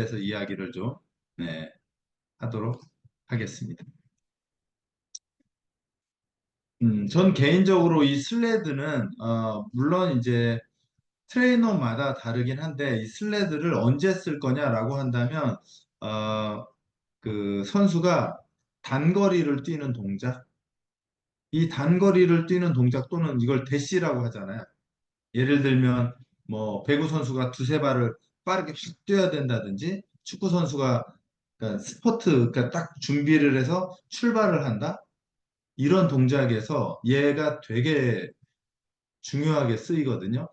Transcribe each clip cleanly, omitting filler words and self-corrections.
대해서 이야기를 좀 네, 하도록 하겠습니다. 전 개인적으로 이 슬레드는 물론 이제 트레이너마다 다르긴 한데 이 슬레드를 언제 쓸 거냐라고 한다면 어, 그 선수가 단거리를 뛰는 동작, 이 단거리를 뛰는 동작 또는 이걸 대시라고 하잖아요. 예를 들면 뭐 배구 선수가 두세 발을 빠르게 휙 뛰어야 된다든지 축구 선수가 그러니까 스포트 그러니까 딱 준비를 해서 출발을 한다. 이런 동작에서 얘가 되게 중요하게 쓰이거든요.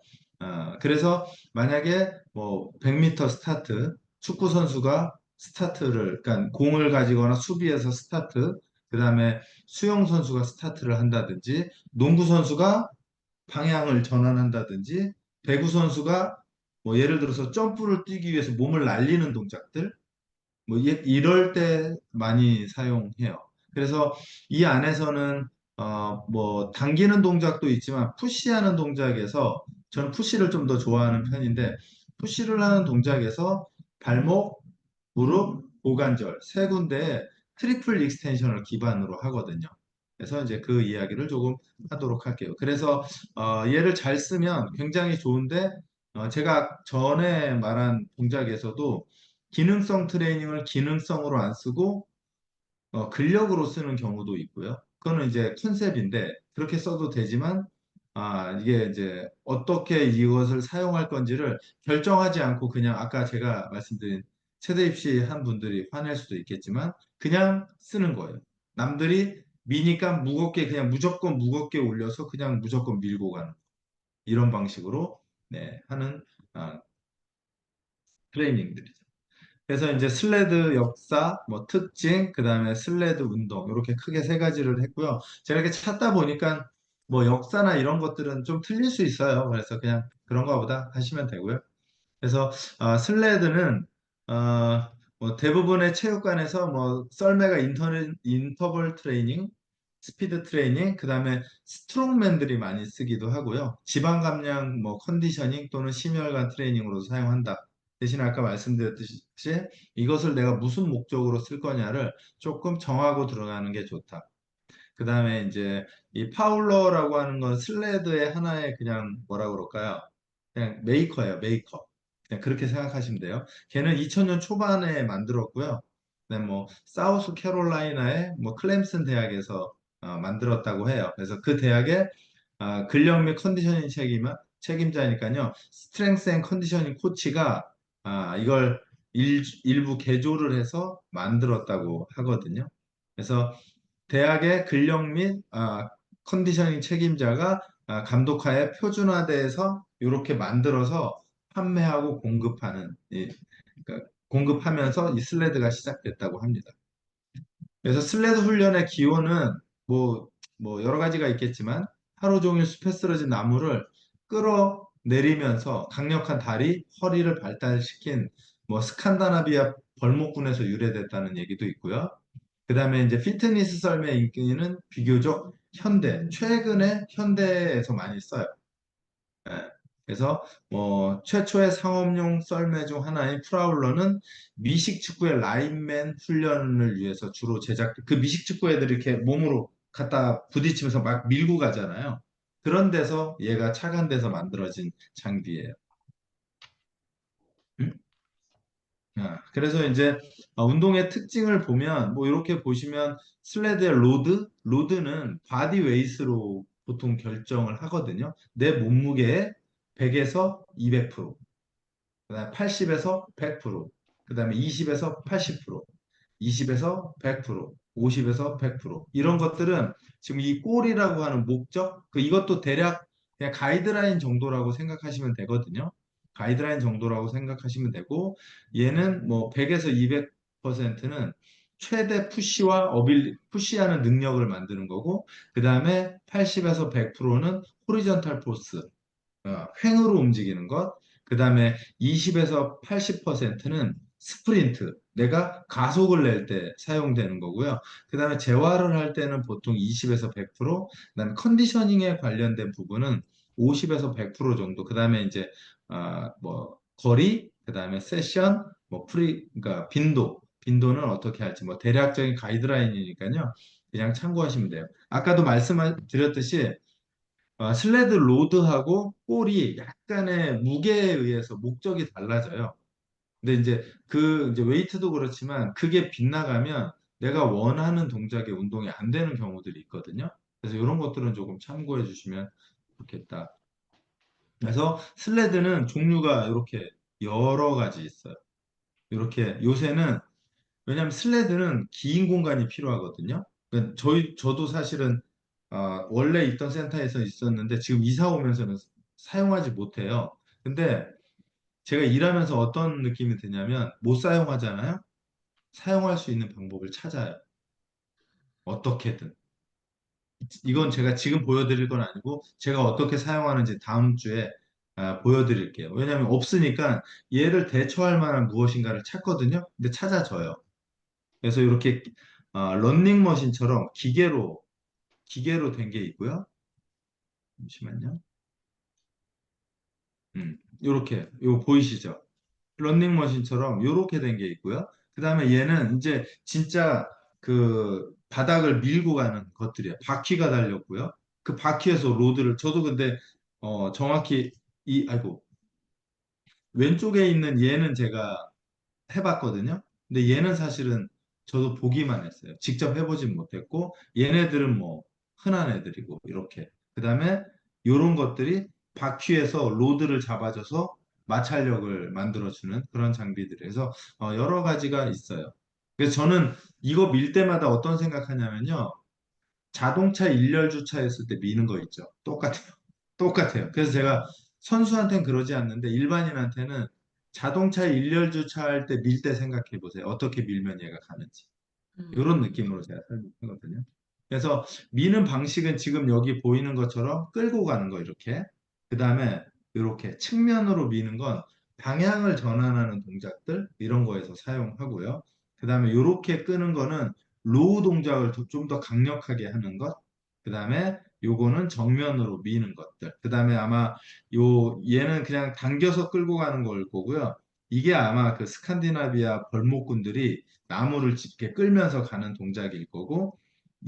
그래서 만약에 뭐 100m 스타트, 축구 선수가 스타트를, 그러니까 공을 가지거나 수비에서 스타트, 그 다음에 수영 선수가 스타트를 한다든지, 농구 선수가 방향을 전환한다든지, 배구 선수가 뭐 예를 들어서 점프를 뛰기 위해서 몸을 날리는 동작들, 뭐 이럴 때 많이 사용해요. 그래서 이 안에서는 뭐 당기는 동작도 있지만 푸시하는 동작에서 저는 푸시를 좀 더 좋아하는 편인데 푸시를 하는 동작에서 발목, 무릎, 고관절 세 군데에 트리플 익스텐션을 기반으로 하거든요. 그래서 이제 그 이야기를 조금 하도록 할게요. 그래서 얘를 잘 쓰면 굉장히 좋은데 제가 전에 말한 동작에서도 기능성 트레이닝을 기능성으로 안 쓰고 근력으로 쓰는 경우도 있고요. 그거는 이제 컨셉인데 그렇게 써도 되지만 이게 이제 어떻게 이것을 사용할 건지를 결정하지 않고 그냥 아까 제가 말씀드린 세대 입시한 분들이 화낼 수도 있겠지만 그냥 쓰는 거예요. 남들이 미니까 무겁게 그냥 무조건 무겁게 올려서 그냥 무조건 밀고 가는 이런 방식으로 네, 하는 아, 트레이닝들이죠. 그래서 이제 슬레드 역사, 뭐 특징, 그 다음에 슬레드 운동 이렇게 크게 세 가지를 했고요. 제가 이렇게 찾다 보니까 뭐 역사나 이런 것들은 좀 틀릴 수 있어요. 그래서 그냥 그런가 보다 하시면 되고요. 그래서 슬레드는 뭐 대부분의 체육관에서 뭐 썰매가 인터벌 트레이닝, 스피드 트레이닝, 그 다음에 스트롱맨들이 많이 쓰기도 하고요. 지방 감량, 뭐 컨디셔닝 또는 심혈관 트레이닝으로 사용한다. 대신 아까 말씀드렸듯이 이것을 내가 무슨 목적으로 쓸 거냐를 조금 정하고 들어가는 게 좋다. 그 다음에 이제 이 파울러라고 하는 건 슬레드의 하나의 그냥 뭐라 그럴까요? 그냥 메이커예요, 메이커. 그냥 그렇게 생각하시면 돼요. 걔는 2000년 초반에 만들었고요. 그다음 뭐 사우스 캐롤라이나의 뭐 클램슨 대학에서 만들었다고 해요. 그래서 그 대학의 근력 및 컨디셔닝 책임자니까요. 스트렝스 앤 컨디셔닝 코치가 이걸 일부 개조를 해서 만들었다고 하거든요. 그래서 대학의 근력 및 컨디셔닝 책임자가 감독하에 표준화돼서 이렇게 만들어서 판매하고 공급하는 그러니까 공급하면서 이 슬레드가 시작됐다고 합니다. 그래서 슬레드 훈련의 기원은 뭐, 뭐 여러 가지가 있겠지만 하루 종일 숲에 쓰러진 나무를 끌어내리면서 강력한 다리, 허리를 발달시킨 뭐 스칸다나비아 벌목군에서 유래됐다는 얘기도 있고요. 그 다음에 이제 피트니스 썰매 인기는 비교적 최근에 현대에서 많이 써요. 예. 그래서 뭐 최초의 상업용 썰매 중 하나인 프라울러는 미식 축구의 라인맨 훈련을 위해서 주로 그 미식 축구 애들이 이렇게 몸으로 갖다 부딪히면서 막 밀고 가잖아요. 그런 데서 얘가 착안돼서 만들어진 장비예요. 음? 그래서 이제 운동의 특징을 보면 뭐 이렇게 보시면 슬레드의 로드는 바디 웨이스로 보통 결정을 하거든요. 내 몸무게의 100에서 200%, 그다음에 80에서 100%, 그다음에 20에서 80%, 20에서 100%, 50에서 100% 이런 것들은 지금 이 골이라고 하는 목적, 이것도 대략 그냥 가이드라인 정도라고 생각하시면 되거든요. 가이드라인 정도라고 생각하시면 되고 얘는 뭐 100에서 200%는 최대 푸시하는 능력을 만드는 거고 그다음에 80에서 100%는 호리전탈 포스, 횡으로 움직이는 것, 그 다음에 20에서 80%는 스프린트, 내가 가속을 낼 때 사용되는 거고요. 그 다음에 재활을 할 때는 보통 20에서 100%, 그 다음에 컨디셔닝에 관련된 부분은 50에서 100% 정도, 그 다음에 이제, 뭐, 거리, 그 다음에 세션, 뭐 그러니까 빈도는 어떻게 할지 뭐 대략적인 가이드라인이니까요. 그냥 참고하시면 돼요. 아까도 말씀드렸듯이 슬레드 로드하고 볼이 약간의 무게에 의해서 목적이 달라져요. 근데 이제 웨이트도 그렇지만 그게 빗나가면 내가 원하는 동작의 운동이 안 되는 경우들이 있거든요. 그래서 이런 것들은 조금 참고해 주시면 좋겠다. 그래서 슬레드는 종류가 이렇게 여러 가지 있어요. 이렇게 요새는 왜냐하면 슬레드는 긴 공간이 필요하거든요. 그러니까 저도 사실은 원래 있던 센터에서 있었는데 지금 이사 오면서는 사용하지 못해요. 근데 제가 일하면서 어떤 느낌이 드냐면 못 사용하잖아요. 사용할 수 있는 방법을 찾아요. 어떻게든. 이건 제가 지금 보여드릴 건 아니고 제가 어떻게 사용하는지 다음 주에 보여드릴게요. 왜냐하면 없으니까 얘를 대처할 만한 무엇인가를 찾거든요. 근데 찾아져요. 그래서 이렇게 런닝머신처럼 기계로 된 게 있고요. 잠시만요. 요렇게 요 보이시죠? 런닝머신처럼 요렇게 된 게 있고요. 그 다음에 얘는 이제 진짜 그 바닥을 밀고 가는 것들이에요. 바퀴가 달렸고요. 그 바퀴에서 로드를 저도 근데 정확히 아이고 왼쪽에 있는 얘는 제가 해봤거든요. 근데 얘는 사실은 저도 보기만 했어요. 직접 해보진 못했고, 얘네들은 뭐 흔한 애들이고, 이렇게. 그 다음에 요런 것들이 바퀴에서 로드를 잡아줘서 마찰력을 만들어주는 그런 장비들에서 여러 가지가 있어요. 그래서 저는 이거 밀 때마다 어떤 생각하냐면요. 자동차 일렬 주차했을 때 미는 거 있죠. 똑같아요. 똑같아요. 그래서 제가 선수한테는 그러지 않는데 일반인한테는 자동차 일렬 주차할 때 밀 때 생각해 보세요. 어떻게 밀면 얘가 가는지. 이런 느낌으로 제가 설명하거든요. 그래서 미는 방식은 지금 여기 보이는 것처럼 끌고 가는 거 이렇게. 그 다음에 이렇게 측면으로 미는 건 방향을 전환하는 동작들 이런 거에서 사용하고요. 그 다음에 이렇게 끄는 거는 로우 동작을 좀 더 강력하게 하는 것. 그 다음에 요거는 정면으로 미는 것들. 그 다음에 아마 얘는 그냥 당겨서 끌고 가는 걸 거고요. 이게 아마 그 스칸디나비아 벌목꾼들이 나무를 짚게 끌면서 가는 동작일 거고,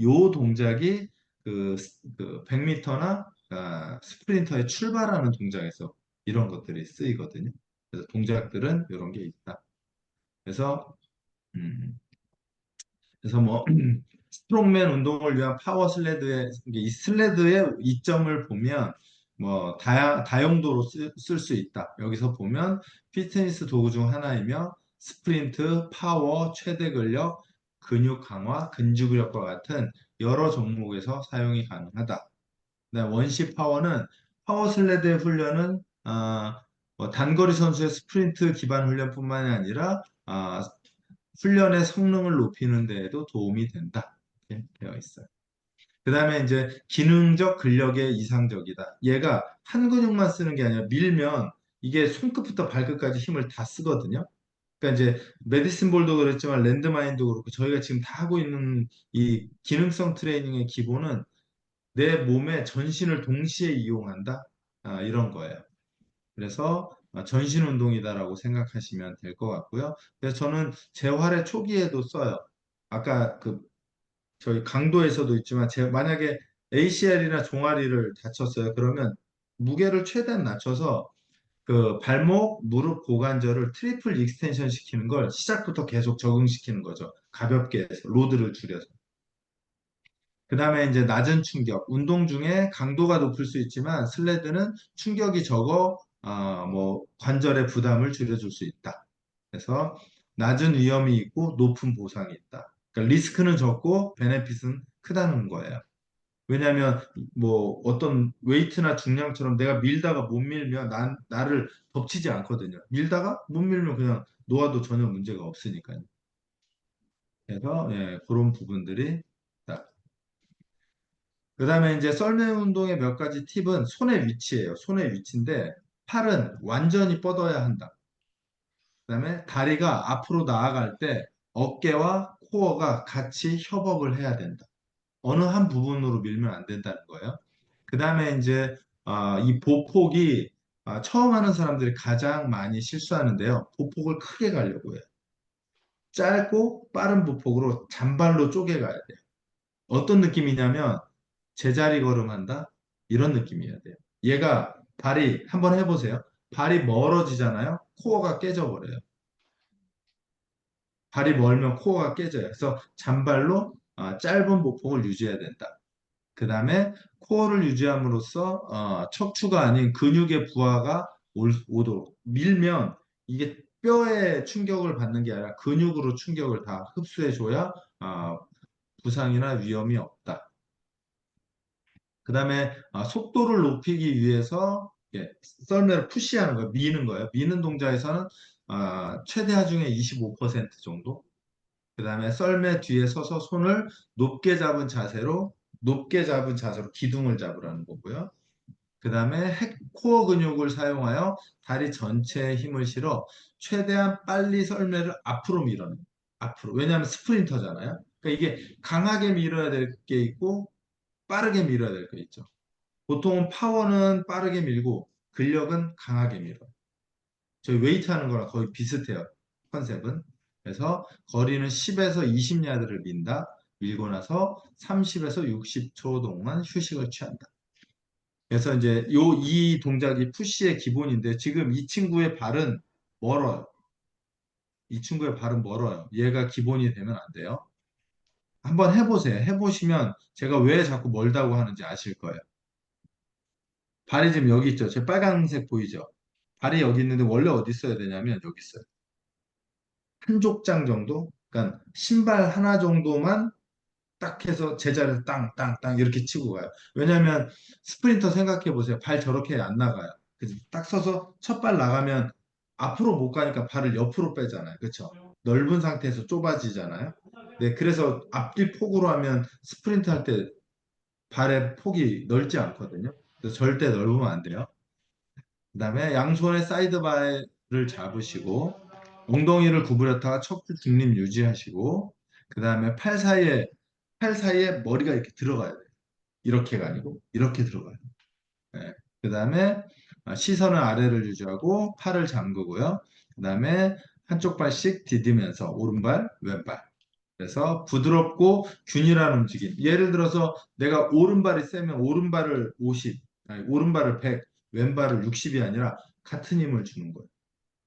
요 동작이 그 100m나 스프린터의 출발하는 동작에서 이런 것들이 쓰이거든요. 그래서 동작들은 이런 게 있다. 그래서 음, 그래서 뭐 스트롱맨 운동을 위한 파워 슬레드의 이 슬레드의 이점을 보면 뭐 다용도로 쓸 수 있다. 여기서 보면 피트니스 도구 중 하나이며 스프린트, 파워, 최대 근력, 근육 강화, 근지구력과 같은 여러 종목에서 사용이 가능하다. 그다음 원시 파워는 파워 슬레드의 훈련은 뭐 단거리 선수의 스프린트 기반 훈련뿐만이 아니라 훈련의 성능을 높이는 데에도 도움이 된다. 이렇게 되어 있어요. 그 다음에 이제 기능적 근력의 이상적이다. 얘가 한 근육만 쓰는 게 아니라 밀면 이게 손끝부터 발끝까지 힘을 다 쓰거든요. 그러니까 이제 메디슨 볼도 그랬지만 랜드마인도 그렇고 저희가 지금 다 하고 있는 이 기능성 트레이닝의 기본은 내 몸의 전신을 동시에 이용한다. 이런 거예요. 그래서 전신 운동이다라고 생각하시면 될 것 같고요. 그래서 저는 재활의 초기에도 써요. 아까 그 저희 강도에서도 있지만 만약에 ACL이나 종아리를 다쳤어요. 그러면 무게를 최대한 낮춰서 그 발목, 무릎, 고관절을 트리플 익스텐션 시키는 걸 시작부터 계속 적응시키는 거죠. 가볍게 해서 로드를 줄여서. 그 다음에 이제 낮은 충격. 운동 중에 강도가 높을 수 있지만 슬레드는 충격이 적어 뭐 관절의 부담을 줄여줄 수 있다. 그래서 낮은 위험이 있고 높은 보상이 있다. 그러니까 리스크는 적고 베네핏은 크다는 거예요. 왜냐하면 뭐 어떤 웨이트나 중량처럼 내가 밀다가 못 밀면 나를 덮치지 않거든요. 밀다가 못 밀면 그냥 놓아도 전혀 문제가 없으니까요. 그래서 예, 그런 부분들이 있다. 그 다음에 이제 썰매 운동의 몇 가지 팁은 손의 위치예요. 손의 위치인데 팔은 완전히 뻗어야 한다. 그 다음에 다리가 앞으로 나아갈 때 어깨와 코어가 같이 협업을 해야 된다. 어느 한 부분으로 밀면 안 된다는 거예요. 그 다음에 이제 이 보폭이 처음 하는 사람들이 가장 많이 실수하는데요. 보폭을 크게 가려고 해요. 짧고 빠른 보폭으로 잔발로 쪼개가야 돼요. 어떤 느낌이냐면 제자리 걸음한다? 이런 느낌이어야 돼요. 얘가 발이 한번 해보세요. 발이 멀어지잖아요. 코어가 깨져버려요. 발이 멀면 코어가 깨져요. 그래서 잔발로 짧은 보폭을 유지해야 된다. 그 다음에 코어를 유지함으로써 척추가 아닌 근육의 부하가 오도록 밀면 이게 뼈에 충격을 받는 게 아니라 근육으로 충격을 다 흡수해줘야 부상이나 위험이 없다. 그 다음에 속도를 높이기 위해서 썰매를 푸시하는 거예요. 미는 거예요. 미는 동작에서는 최대 하중의 25% 정도. 그 다음에 썰매 뒤에 서서 손을 높게 잡은 자세로 기둥을 잡으라는 거고요. 그 다음에 코어 근육을 사용하여 다리 전체에 힘을 실어 최대한 빨리 썰매를 앞으로 밀어내요. 앞으로. 왜냐하면 스프린터잖아요. 그러니까 이게 강하게 밀어야 될 게 있고 빠르게 밀어야 될 게 있죠. 보통은 파워는 빠르게 밀고 근력은 강하게 밀어요. 저희 웨이트 하는 거랑 거의 비슷해요. 컨셉은. 그래서 거리는 10에서 20야드를 민다. 밀고 나서 30에서 60초 동안 휴식을 취한다. 그래서 이제 이 동작이 푸시의 기본인데 지금 이 친구의 발은 멀어요. 이 친구의 발은 멀어요. 얘가 기본이 되면 안 돼요. 한번 해보세요. 해보시면 제가 왜 자꾸 멀다고 하는지 아실 거예요. 발이 지금 여기 있죠. 제 빨간색 보이죠? 발이 여기 있는데 원래 어디 있어야 되냐면 여기 있어요. 한 족장 정도? 그러니까 신발 하나 정도만 딱 해서 제자리에서 땅, 땅, 땅 이렇게 치고 가요. 왜냐하면 스프린터 생각해 보세요. 발 저렇게 안 나가요. 그래서 딱 서서 첫 발 나가면 앞으로 못 가니까 발을 옆으로 빼잖아요. 그렇죠? 넓은 상태에서 좁아지잖아요. 네, 그래서 앞뒤 폭으로 하면 스프린트 할 때 발의 폭이 넓지 않거든요. 그래서 절대 넓으면 안 돼요. 그다음에 양손의 사이드바를 잡으시고 엉덩이를 구부렸다가 척추 중립 유지하시고 그다음에 팔 사이에 머리가 이렇게 들어가야 돼요. 이렇게가 아니고 이렇게 들어가요. 네. 그다음에 시선은 아래를 유지하고 팔을 잠그고요. 그다음에 한쪽 발씩 디디면서 오른발, 왼발. 그래서 부드럽고 균일한 움직임. 예를 들어서 내가 오른발이 세면 오른발을 50, 아니, 오른발을 100, 왼발을 60이 아니라 같은 힘을 주는 거예요.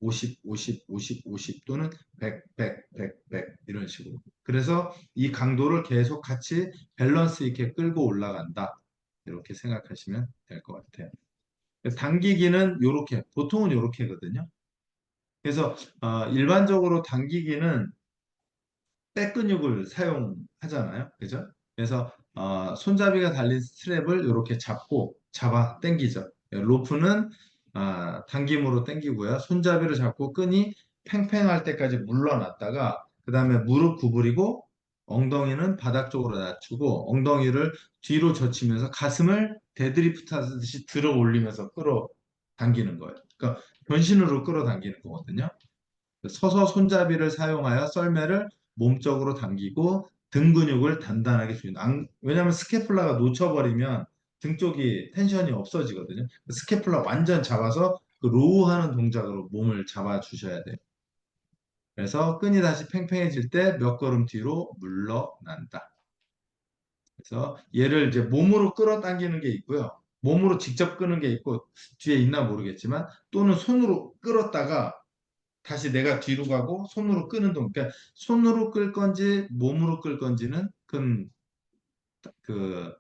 50, 50, 50, 50 또는 100, 100, 100, 100 이런 식으로. 그래서 이 강도를 계속 같이 밸런스 있게 끌고 올라간다. 이렇게 생각하시면 될 것 같아요. 당기기는 이렇게, 보통은 이렇게거든요. 그래서 일반적으로 당기기는 백 근육을 사용하잖아요. 그죠? 그래서 손잡이가 달린 스트랩을 이렇게 잡아 당기죠. 로프는 당김으로 당기고요. 손잡이를 잡고 끈이 팽팽할 때까지 물러났다가 그 다음에 무릎 구부리고 엉덩이는 바닥 쪽으로 낮추고 엉덩이를 뒤로 젖히면서 가슴을 데드리프트 하듯이 들어 올리면서 끌어 당기는 거예요. 그러니까 전신으로 끌어당기는 거거든요. 서서 손잡이를 사용하여 썰매를 몸쪽으로 당기고 등 근육을 단단하게 조인다. 왜냐하면 스캐플라가 놓쳐버리면 등 쪽이 텐션이 없어지거든요. 스캐플라 완전 잡아서 그 로우하는 동작으로 몸을 잡아주셔야 돼요. 그래서 끈이 다시 팽팽해질 때 몇 걸음 뒤로 물러난다. 그래서 얘를 이제 몸으로 끌어당기는 게 있고요. 몸으로 직접 끄는 게 있고 뒤에 있나 모르겠지만 또는 손으로 끌었다가 다시 내가 뒤로 가고 손으로 끄는 동. 그러니까 손으로 끌 건지 몸으로 끌 건지는 그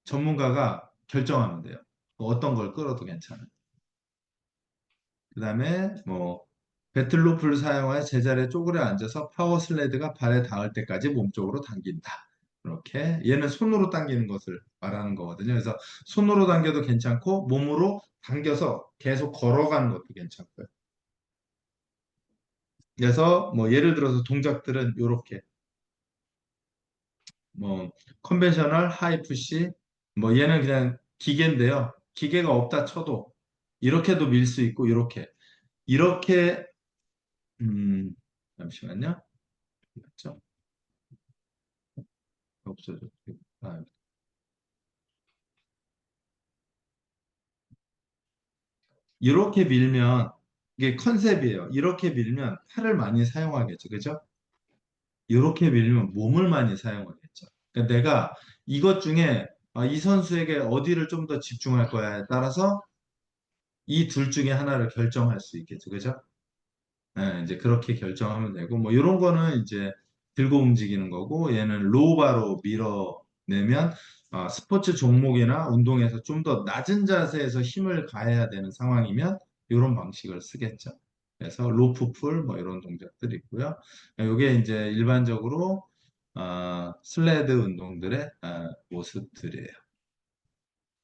전문가가 결정하면 돼요. 어떤 걸 끌어도 괜찮아요. 그다음에 뭐 배틀로프를 사용하여 제자리에 쪼그려 앉아서 파워 슬레드가 발에 닿을 때까지 몸쪽으로 당긴다. 이렇게 얘는 손으로 당기는 것을 말하는 거거든요. 그래서 손으로 당겨도 괜찮고 몸으로 당겨서 계속 걸어가는 것도 괜찮고요. 그래서 뭐 예를 들어서 동작들은 이렇게 뭐 컨벤셔널 하이푸시 뭐 얘는 그냥 기계인데요. 기계가 없다 쳐도 이렇게도 밀 수 있고 이렇게 음 잠시만요. 맞죠? 없어졌 아, 이렇게 밀면 이게 컨셉이에요. 이렇게 밀면 팔을 많이 사용하겠죠. 그죠? 이렇게 밀면 몸을 많이 사용하겠죠. 그러니까 내가 이것 중에 이 선수에게 어디를 좀 더 집중할 거야에 따라서 이 둘 중에 하나를 결정할 수 있겠죠. 그죠? 예, 이제 그렇게 결정하면 되고, 뭐, 이런 거는 이제 들고 움직이는 거고, 얘는 로우바로 밀어내면, 스포츠 종목이나 운동에서 좀 더 낮은 자세에서 힘을 가해야 되는 상황이면, 이런 방식을 쓰겠죠. 그래서 로프풀, 뭐, 이런 동작들이 있고요. 이게 이제 일반적으로, 슬레드 운동들의 모습들이에요.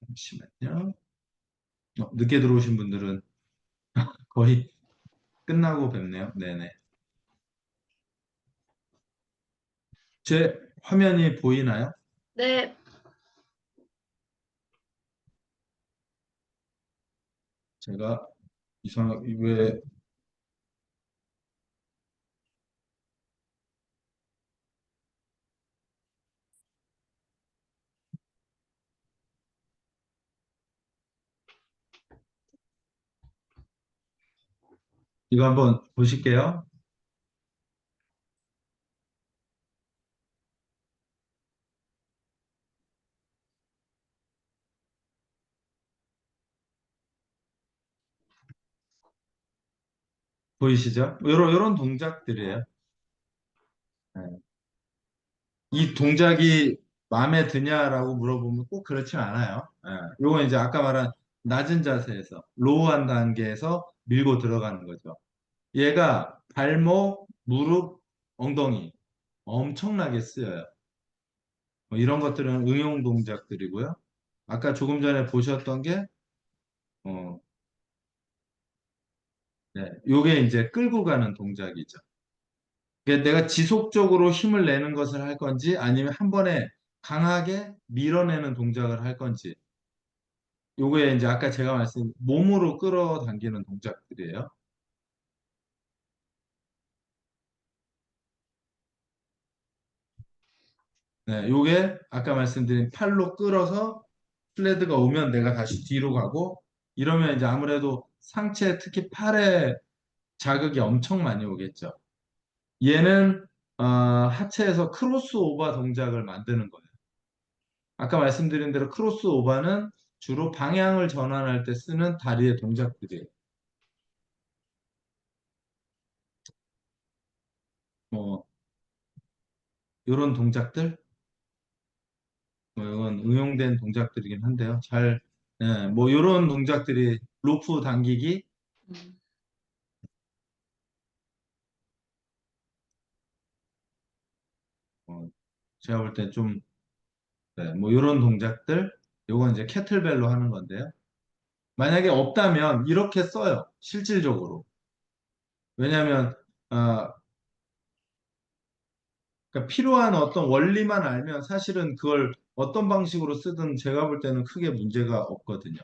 잠시만요. 늦게 들어오신 분들은 거의 끝나고 뵙네요. 네네. 제 화면이 보이나요? 네, 제가 이상하게 왜 이거 한번 보실게요. 보이시죠? 요런 동작들이에요. 네. 이 동작이 마음에 드냐라고 물어보면 꼭 그렇진 않아요. 요건 이제 아까 말한 낮은 자세에서 로우한 단계에서 밀고 들어가는 거죠. 얘가 발목, 무릎, 엉덩이 엄청나게 쓰여요. 뭐 이런 것들은 응용 동작들이고요. 아까 조금 전에 보셨던 게 어, 네, 요게 이제 끌고 가는 동작이죠. 그러니까 내가 지속적으로 힘을 내는 것을 할 건지 아니면 한 번에 강하게 밀어내는 동작을 할 건지 요게 이제 아까 제가 말씀 몸으로 끌어당기는 동작들이에요. 네, 요게 아까 말씀드린 팔로 끌어서 슬레드가 오면 내가 다시 뒤로 가고 이러면 이제 아무래도 상체 특히 팔에 자극이 엄청 많이 오겠죠. 얘는 하체에서 크로스오버 동작을 만드는 거예요. 아까 말씀드린 대로 크로스오버는 주로 방향을 전환할 때 쓰는 다리의 동작들이에요. 뭐 이런 동작들, 뭐 이건 응용된 동작들이긴 한데요. 뭐 이런 동작들이 로프 당기기, 음, 어, 제가 볼 때 좀, 뭐 이런 동작들, 요건 이제 캐틀벨로 하는 건데요. 만약에 없다면 이렇게 써요. 실질적으로. 왜냐하면 그러니까 필요한 어떤 원리만 알면 사실은 그걸 어떤 방식으로 쓰든 제가 볼 때는 크게 문제가 없거든요.